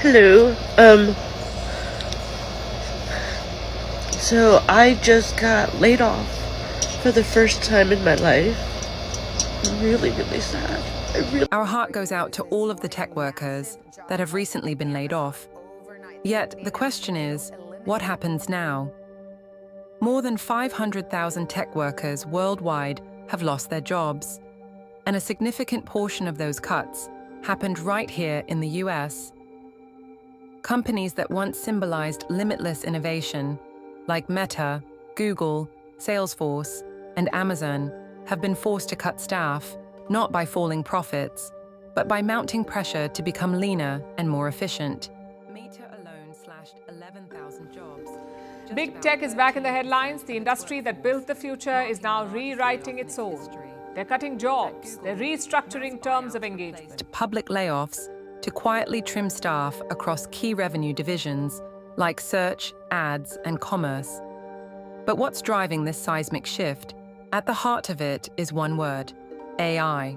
Hello. So I just got laid off for the first time in my life. I'm really, really sad. Our heart goes out to all of the tech workers that have recently been laid off. Yet the question is, what happens now? More than 500,000 tech workers worldwide have lost their jobs, and a significant portion of those cuts happened right here in the US. Companies that once symbolized limitless innovation, like Meta, Google, Salesforce, and Amazon, have been forced to cut staff, not by falling profits, but by mounting pressure to become leaner and more efficient. Meta alone slashed 11,000 jobs. Big tech is back in the headlines. The industry that built the future is now rewriting its own. They're cutting jobs. They're restructuring terms of engagement. Public layoffs to quietly trim staff across key revenue divisions like search, ads, and commerce. But what's driving this seismic shift? At the heart of it is one word: AI.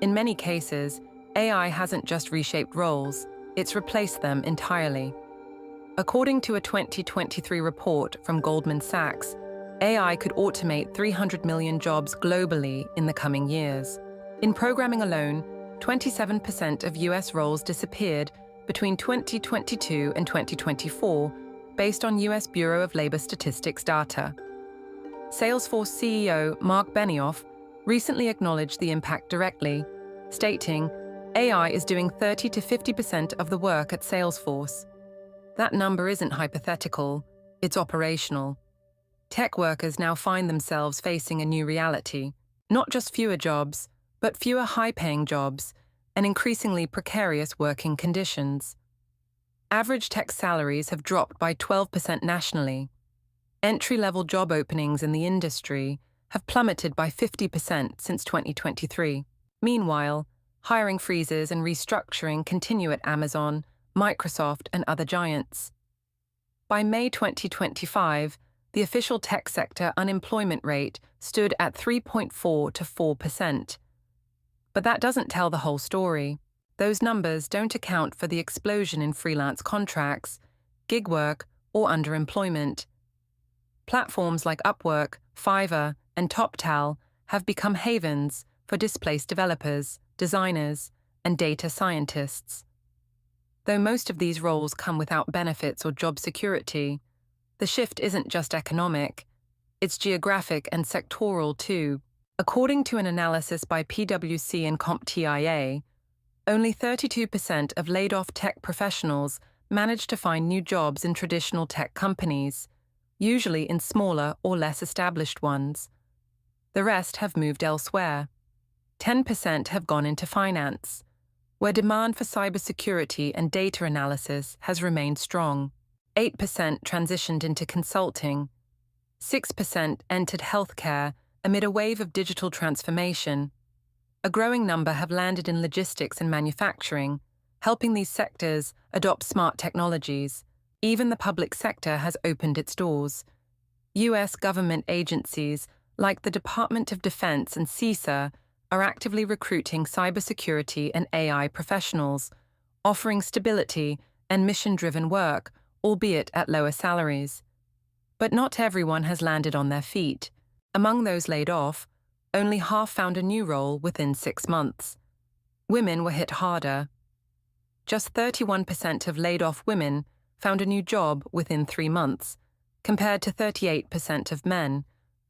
In many cases, AI hasn't just reshaped roles, it's replaced them entirely. According to a 2023 report from Goldman Sachs, AI could automate 300 million jobs globally in the coming years. In programming alone, 27% of US roles disappeared between 2022 and 2024, based on US Bureau of Labor Statistics data. Salesforce CEO Mark Benioff recently acknowledged the impact directly, stating, "AI is doing 30 to 50% of the work at Salesforce." That number isn't hypothetical, it's operational. Tech workers now find themselves facing a new reality, not just fewer jobs, but fewer high-paying jobs and increasingly precarious working conditions. Average tech salaries have dropped by 12% nationally. Entry-level job openings in the industry have plummeted by 50% since 2023. Meanwhile, hiring freezes and restructuring continue at Amazon, Microsoft, and other giants. By May 2025, the official tech sector unemployment rate stood at 3.4 to 4%. But that doesn't tell the whole story. Those numbers don't account for the explosion in freelance contracts, gig work, or underemployment. Platforms like Upwork, Fiverr, and TopTal have become havens for displaced developers, designers, and data scientists. Though most of these roles come without benefits or job security, the shift isn't just economic, it's geographic and sectoral too. According to an analysis by PwC and CompTIA, only 32% of laid-off tech professionals manage to find new jobs in traditional tech companies, usually in smaller or less established ones. The rest have moved elsewhere. 10% have gone into finance, where demand for cybersecurity and data analysis has remained strong. 8% transitioned into consulting. 6% entered healthcare amid a wave of digital transformation. A growing number have landed in logistics and manufacturing, helping these sectors adopt smart technologies. Even the public sector has opened its doors. US government agencies like the Department of Defense and CISA are actively recruiting cybersecurity and AI professionals, offering stability and mission-driven work, albeit at lower salaries. But not everyone has landed on their feet. Among those laid off, only half found a new role within 6 months. Women were hit harder. Just 31% of laid-off women found a new job within 3 months, compared to 38% of men,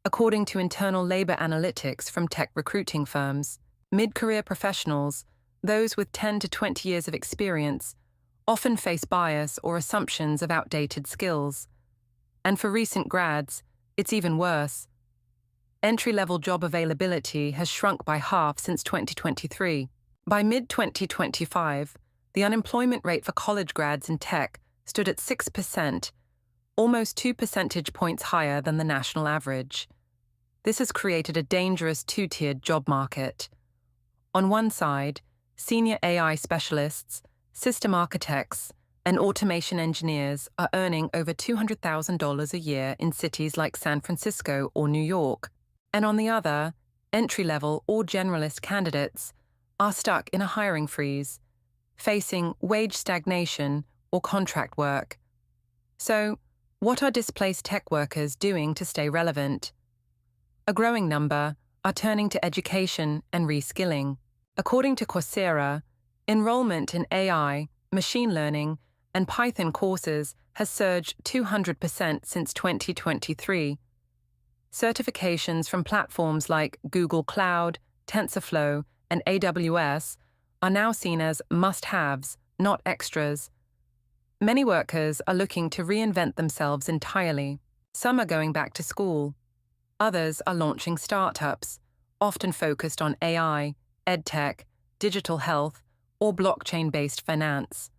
according to internal labor analytics from tech recruiting firms. Mid-career professionals, those with 10 to 20 years of experience, often face bias or assumptions of outdated skills. And for recent grads, it's even worse. Entry-level job availability has shrunk by half since 2023. By mid-2025, the unemployment rate for college grads in tech stood at 6%, almost 2 percentage points higher than the national average. This has created a dangerous two-tiered job market. On one side, senior AI specialists, system architects, and automation engineers are earning over $200,000 a year in cities like San Francisco or New York. And on the other, entry-level or generalist candidates are stuck in a hiring freeze. facing wage stagnation or contract work. So, what are displaced tech workers doing to stay relevant? A growing number are turning to education and reskilling. According to Coursera, enrollment in AI, machine learning, and Python courses has surged 200% since 2023. Certifications from platforms like Google Cloud, TensorFlow, and AWS are now seen as must-haves, not extras. Many workers are looking to reinvent themselves entirely. Some are going back to school. Others are launching startups, often focused on AI, edtech, digital health, or blockchain-based finance.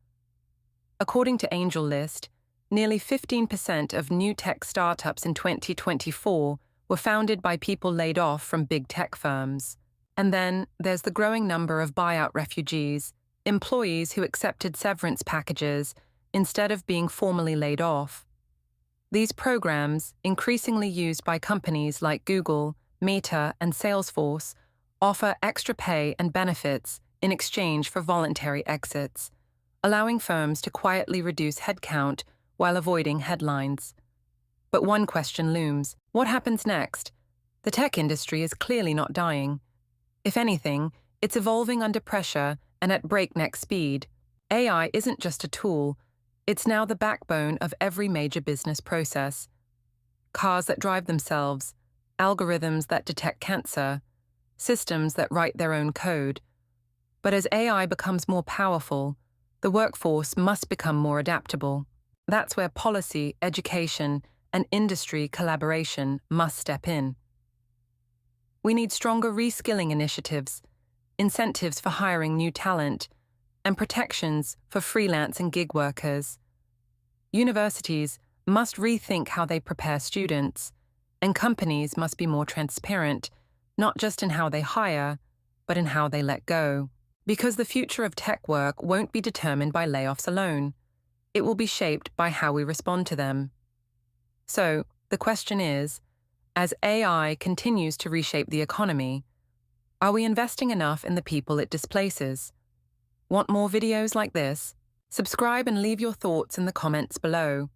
According to AngelList, nearly 15% of new tech startups in 2024 were founded by people laid off from big tech firms. And then there's the growing number of buyout refugees, employees who accepted severance packages instead of being formally laid off. These programs, increasingly used by companies like Google, Meta, and Salesforce, offer extra pay and benefits in exchange for voluntary exits, allowing firms to quietly reduce headcount while avoiding headlines. But one question looms: what happens next? The tech industry is clearly not dying. If anything, it's evolving under pressure and at breakneck speed. AI isn't just a tool, it's now the backbone of every major business process. Cars that drive themselves, algorithms that detect cancer, systems that write their own code. But as AI becomes more powerful, the workforce must become more adaptable. That's where policy, education, and industry collaboration must step in. We need stronger reskilling initiatives, incentives for hiring new talent, and protections for freelance and gig workers. Universities must rethink how they prepare students, and companies must be more transparent, not just in how they hire, but in how they let go. Because the future of tech work won't be determined by layoffs alone. It will be shaped by how we respond to them. So, the question is, as AI continues to reshape the economy, are we investing enough in the people it displaces? Want more videos like this? Subscribe and leave your thoughts in the comments below.